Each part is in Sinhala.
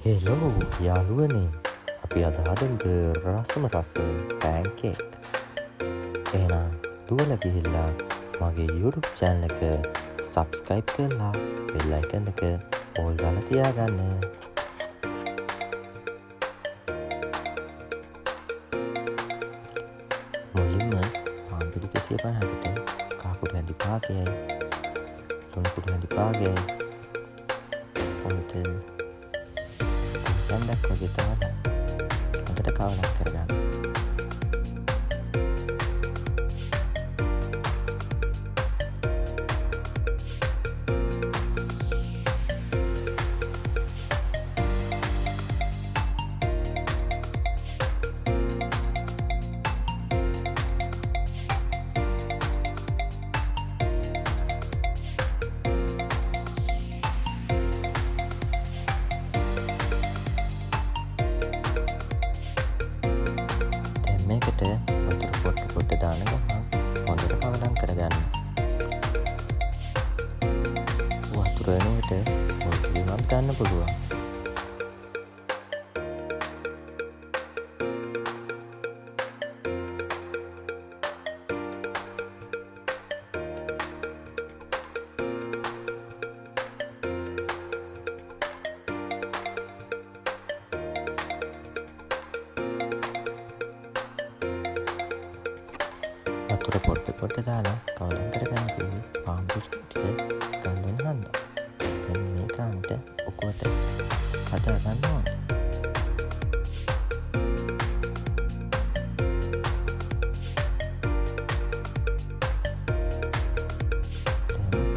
හෙලෝ යාළුවනේ අපි අද හදමු රසම රස පෑන්කේක්. එහෙනම් දුවලා ගිහිල්ලා මගේ YouTube channel එක subscribe කරලා bell icon එක all දාලා තියාගන්න. මුලින්ම පාන් පිටි 150කට කහ කුඩු හැඳි භාගයයි ලුණු කුඩු හැඳි භාගයයි පොල් තෙල් ගණ්ඩක් වගේ දාලා හොඳට කවලක් කරගන්න. මේකට වතුර පොට්ට දාන ගමන් හොඳට කවලම් කරගන්න. වතුර වෙනුවට පොල් කිරිමක් ගන්න පුළුවන්. වතුර පොට්ට දාලා කවලම් කරගන්න කිව්වේ පාන් පිටි ටික ගල්වන හන්දා. මෙන්න මේ කාන්ට ඔකුවට හදා ගන්න ඕන.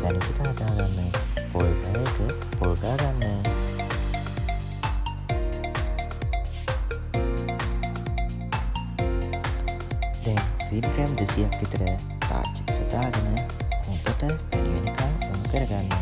දැන් ටික හදා ගන්න. පොල් පැයක පොල් ගා ගන්න. සීනි ග්‍රෑම් 200ක් විතර තාච්චි එකට දාගෙන හොඳට පැණි වෙනකන් උන් කරගන්න.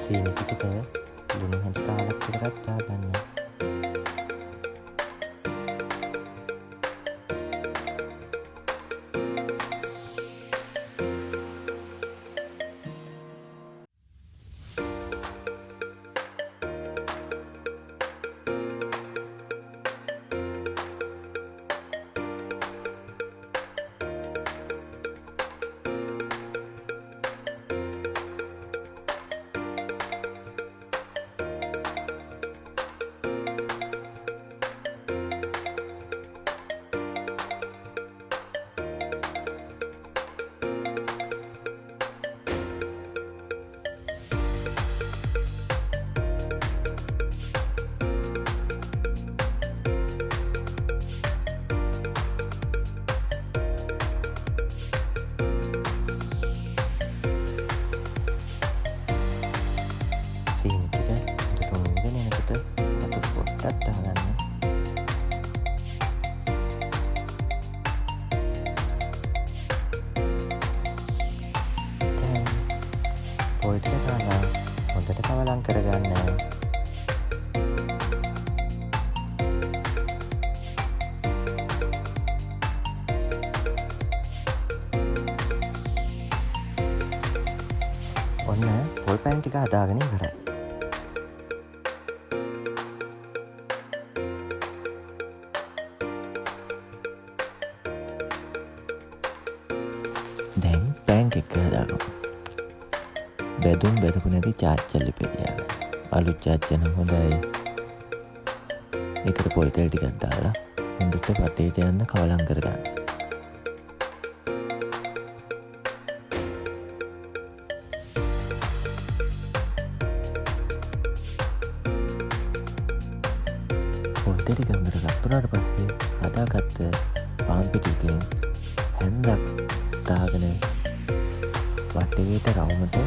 සීනි ටිකට ලුණු හැඳි කාලක් විතරක් දාගන්න. සීනි ටික හොඳට උණුගෙන එනකොට වතුර පොට්ටක් දාගන්න. දැන් පොල් ටික දාලා හොඳට කවලම් කරගන්න. ඔන්න පොල් පැන් ටික හදාගෙන ඉවරයි. දැන් පෑන්කේක් හදාගමු. බෙදුම් බෙදපු නැති චාච්චල් ලිපිරියාගන්න. අලුත් චාච්ච නම් හොඳයි. ඒකට පොල් තෙල් ටිකක් දාලා හොඳට වටේට යන්න කවලම් කරගන්න. පොල් තෙල් ටික හොඳට රත් වුණාට පස්සේ හදාගත්ත පාන් පිටිකෙන් හැන්දක් දාගෙන වටේට රවුමට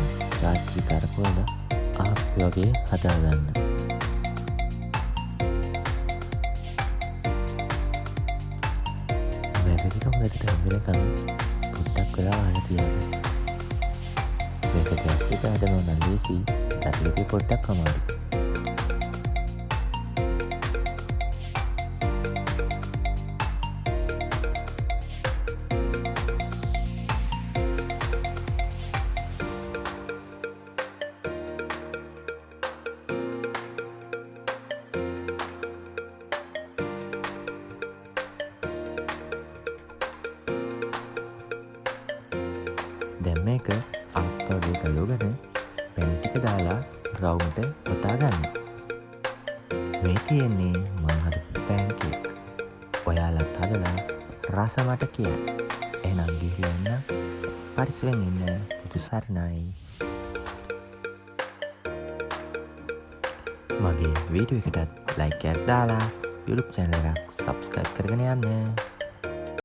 චාච්චි කරකවලා අපි වගේ හදාගන්න. මැදිරික හොඳට හැම්බෙනකම් පොඩ්ඩක් වෙලා වහලා තියන්න. මේක ගෑස් එක හදනවා නම් ලේසි, දඩලුවේ පොඩ්ඩක් අමාරුයි. දැන් මේක ආප්පගේ ගලවගෙන පැන් ටික දාලා රවුන්ට වතා ගන්න. මේ තියෙන්නේ මං හදපු පැන්කේක්. ඔයාලත් හදලා රස මට කියන්න. එහෙනම් ගිහින් යන්න. පරිස්සමෙන් ඉන්න. පුදු සරණයි. මගේ වීඩියෝ එකටත් ලයික් එකක් දාලා YouTube channel එකක් subscribe කරගෙන යන්න.